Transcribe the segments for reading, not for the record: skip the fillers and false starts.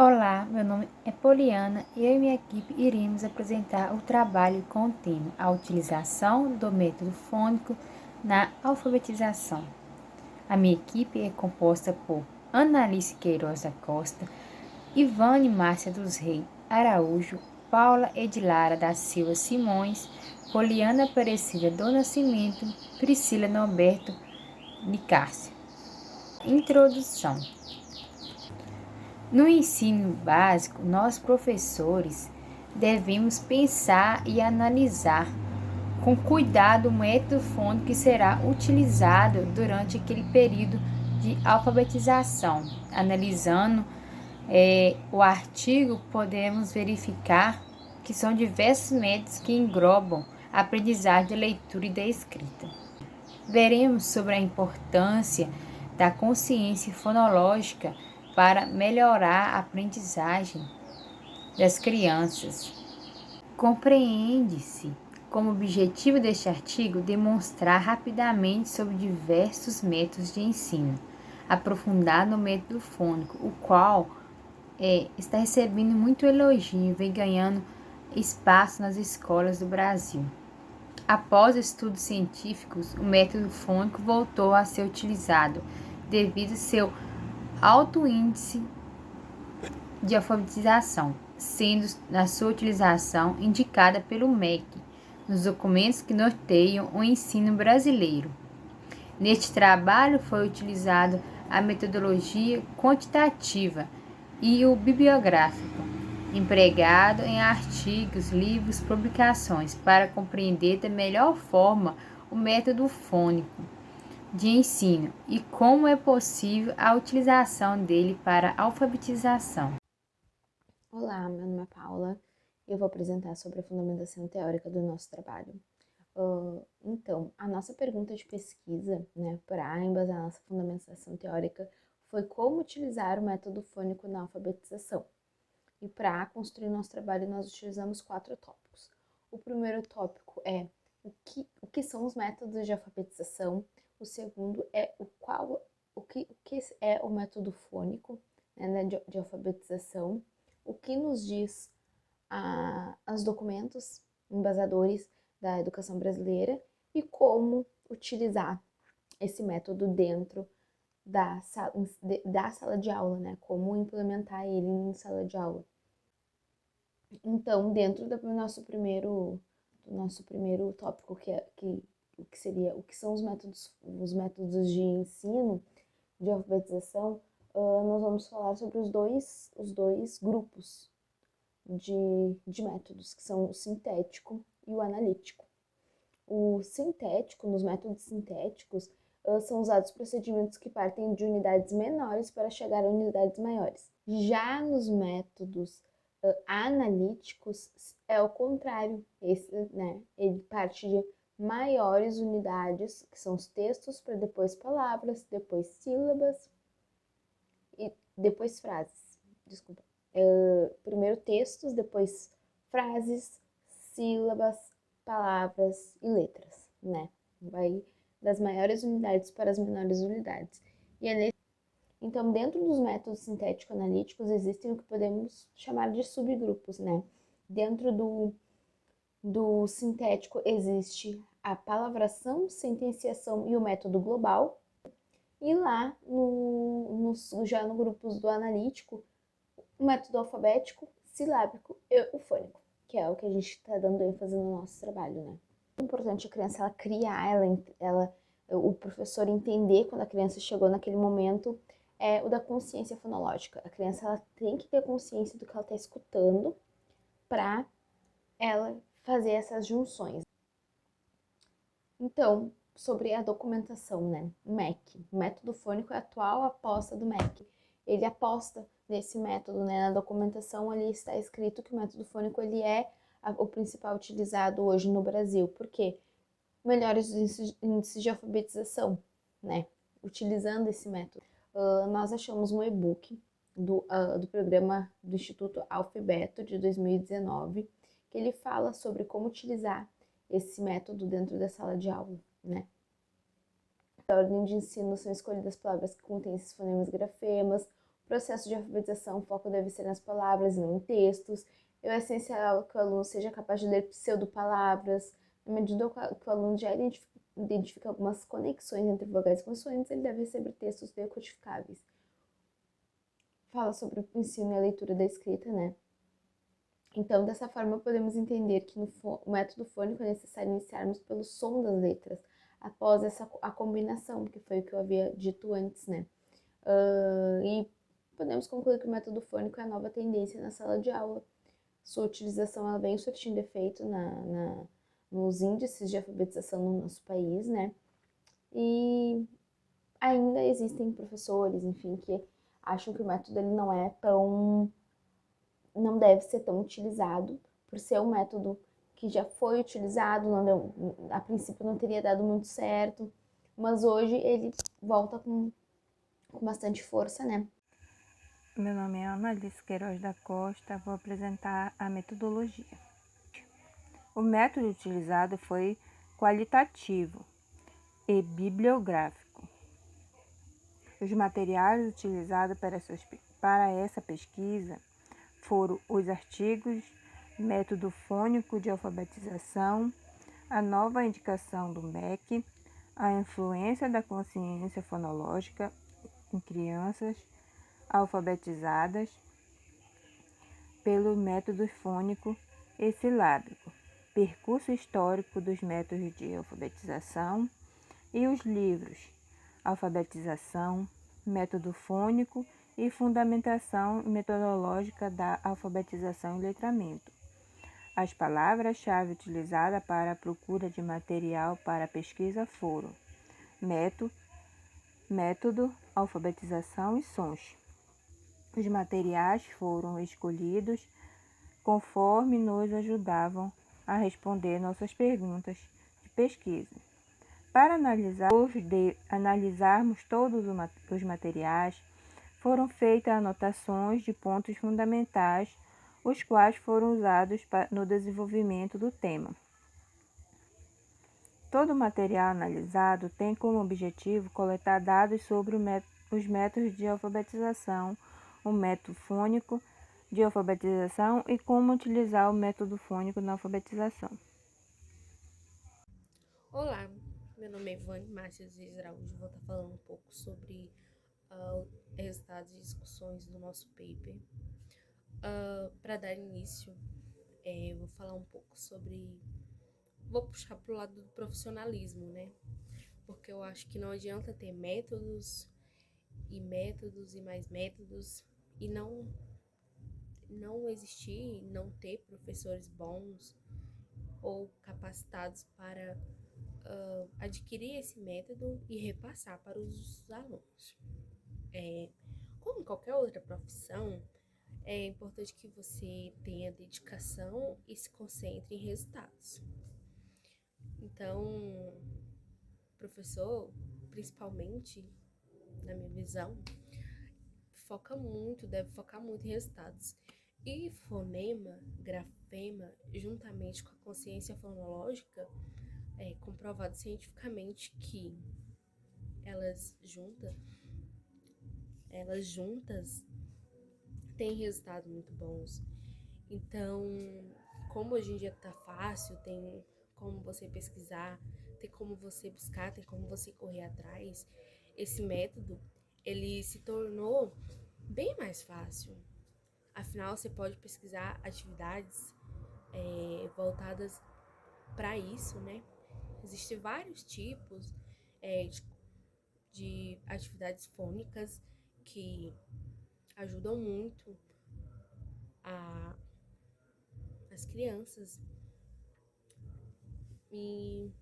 Olá, meu nome é Poliana e eu e minha equipe iremos apresentar o trabalho com o tema A Utilização do Método Fônico na Alfabetização. A minha equipe é composta por Analice Queiroz da Costa, Ivane Márcia dos Reis Araújo, Paula Edilara da Silva Simões, Poliana Aparecida do Nascimento, Priscila Norberto Nicárcia. Introdução. No ensino básico, nós professores devemos pensar e analisar com cuidado o método fônico que será utilizado durante aquele período de alfabetização. Analisando o artigo, podemos verificar que são diversos métodos que englobam a aprendizagem da leitura e da escrita. Veremos sobre a importância da consciência fonológica para melhorar a aprendizagem das crianças. Compreende-se como objetivo deste artigo demonstrar rapidamente sobre diversos métodos de ensino, aprofundar no método fônico, o qual está recebendo muito elogio e vem ganhando espaço nas escolas do Brasil. Após estudos científicos, o método fônico voltou a ser utilizado devido ao seu alto índice de alfabetização, sendo na sua utilização indicada pelo MEC nos documentos que norteiam o ensino brasileiro. Neste trabalho foi utilizado a metodologia quantitativa e o bibliográfico, empregado em artigos, livros, publicações, para compreender da melhor forma o método fônico de ensino e como é possível a utilização dele para a alfabetização. Olá, meu nome é Paula e eu vou apresentar sobre a fundamentação teórica do nosso trabalho. Então, a nossa pergunta de pesquisa, para embasar a nossa fundamentação teórica, foi como utilizar o método fônico na alfabetização. E para construir nosso trabalho, nós utilizamos 4 tópicos. O primeiro tópico é o que são os métodos de alfabetização. O segundo é o que é o método fônico, de alfabetização. O que nos diz os documentos embasadores da educação brasileira e como utilizar esse método dentro da sala de aula, Como implementar ele em sala de aula. Então, dentro do nosso primeiro tópico, que seria o que são os métodos de ensino, de alfabetização, nós vamos falar sobre os dois grupos de métodos, que são o sintético e o analítico. O sintético, nos métodos sintéticos, são usados procedimentos que partem de unidades menores para chegar a unidades maiores. Já nos métodos analíticos, é o contrário. Ele parte de maiores unidades, que são os textos, para depois palavras, depois sílabas e depois frases. Desculpa. Primeiro textos, depois frases, sílabas, palavras e letras, Vai das maiores unidades para as menores unidades. Então, dentro dos métodos sintético-analíticos, existem o que podemos chamar de subgrupos, Dentro do sintético existe a palavração, sentenciação e o método global. E lá, já no grupo do analítico, o método alfabético, silábico e o fônico, que é o que a gente está dando ênfase no nosso trabalho, É importante a criança ela criar, o professor entender quando a criança chegou naquele momento o da consciência fonológica. A criança ela tem que ter consciência do que ela está escutando para ela fazer essas junções. Então, sobre a documentação, MEC. O método fônico é a atual aposta do MEC. Ele aposta nesse método, Na documentação ali está escrito que o método fônico ele é o principal utilizado hoje no Brasil. Por quê? Melhores índices de alfabetização, Utilizando esse método. Nós achamos um e-book do programa do Instituto Alfabeto de 2019, que ele fala sobre como utilizar esse método dentro da sala de aula, Na ordem de ensino são escolhidas palavras que contêm esses fonemas e grafemas, Processo de alfabetização, o foco deve ser nas palavras e não em textos. É essencial que o aluno seja capaz de ler pseudopalavras. Na medida que o aluno já identifica algumas conexões entre vogais e consoantes, ele deve receber textos decodificáveis. Fala sobre o ensino e a leitura da escrita, né? Então, dessa forma, podemos entender que no método fônico é necessário iniciarmos pelo som das letras, após a combinação, que foi o que eu havia dito antes, né? E podemos concluir que o método fônico é a nova tendência na sala de aula. Sua utilização ela vem surtindo efeito nos índices de alfabetização no nosso país, né? E ainda existem professores, enfim, que acham que o método ele não deve ser tão utilizado, por ser um método que já foi utilizado, a princípio não teria dado muito certo, mas hoje ele volta com bastante força, né? Meu nome é Ana Alice Queiroz da Costa, vou apresentar a metodologia. O método utilizado foi qualitativo e bibliográfico. Os materiais utilizados para essa pesquisa foram os artigos, método fônico de alfabetização, a nova indicação do MEC, a influência da consciência fonológica em crianças alfabetizadas pelo método fônico e silábico, percurso histórico dos métodos de alfabetização e os livros Alfabetização, Método Fônico e Fundamentação Metodológica da Alfabetização e Letramento. As palavras-chave utilizadas para a procura de material para a pesquisa foram método, alfabetização e sons. Os materiais foram escolhidos conforme nos ajudavam a responder nossas perguntas de pesquisa. Para analisarmos todos os materiais, foram feitas anotações de pontos fundamentais, os quais foram usados no desenvolvimento do tema. Todo o material analisado tem como objetivo coletar dados sobre os métodos de alfabetização, o método fônico de alfabetização e como utilizar o método fônico na alfabetização. Olá, meu nome é Ivane Márcia Dias Araújo, vou estar falando um pouco sobre resultados e discussões do nosso paper. Para dar início, vou falar um pouco sobre... Vou puxar para o lado do profissionalismo, né? Porque eu acho que não adianta ter métodos e mais métodos e não existir, não ter professores bons ou capacitados para adquirir esse método e repassar para os alunos. Como em qualquer outra profissão, é importante que você tenha dedicação e se concentre em resultados. Então, professor, principalmente, na minha visão, deve focar muito em resultados. E fonema, grafema, juntamente com a consciência fonológica, é comprovado cientificamente que elas juntas têm resultados muito bons. Então, como hoje em dia tá fácil, tem como você pesquisar, tem como você buscar, tem como você correr atrás, esse método, ele se tornou bem mais fácil. Afinal, você pode pesquisar atividades voltadas para isso, né? Existem vários tipos de atividades fônicas que ajudam muito as crianças. E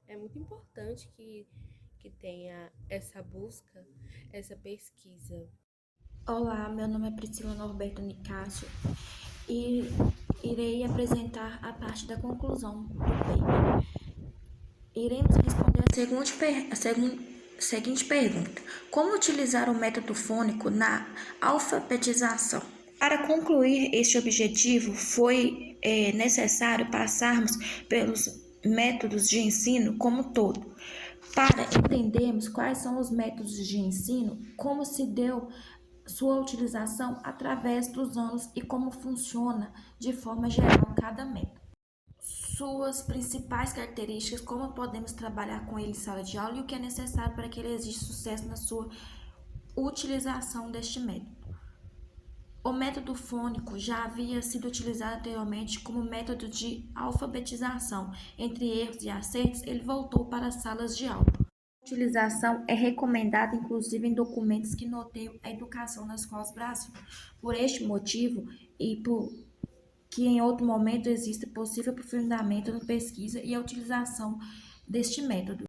é muito importante que tenha essa busca, essa pesquisa. Olá, meu nome é Priscila Norberto Nicásio e irei apresentar a parte da conclusão do paper. Iremos responder a seguinte pergunta: como utilizar o método fônico na alfabetização? Para concluir este objetivo, foi necessário passarmos pelos métodos de ensino como um todo, para entendermos quais são os métodos de ensino, como se deu sua utilização através dos anos e como funciona de forma geral cada método. Suas principais características, como podemos trabalhar com ele em sala de aula e o que é necessário para que ele exista sucesso na sua utilização deste método. O método fônico já havia sido utilizado anteriormente como método de alfabetização. Entre erros e acertos, ele voltou para as salas de aula. A utilização é recomendada, inclusive, em documentos que noteiam a educação nas escolas do Brasil. Por este motivo, e por que em outro momento existe possível aprofundamento na pesquisa e a utilização deste método.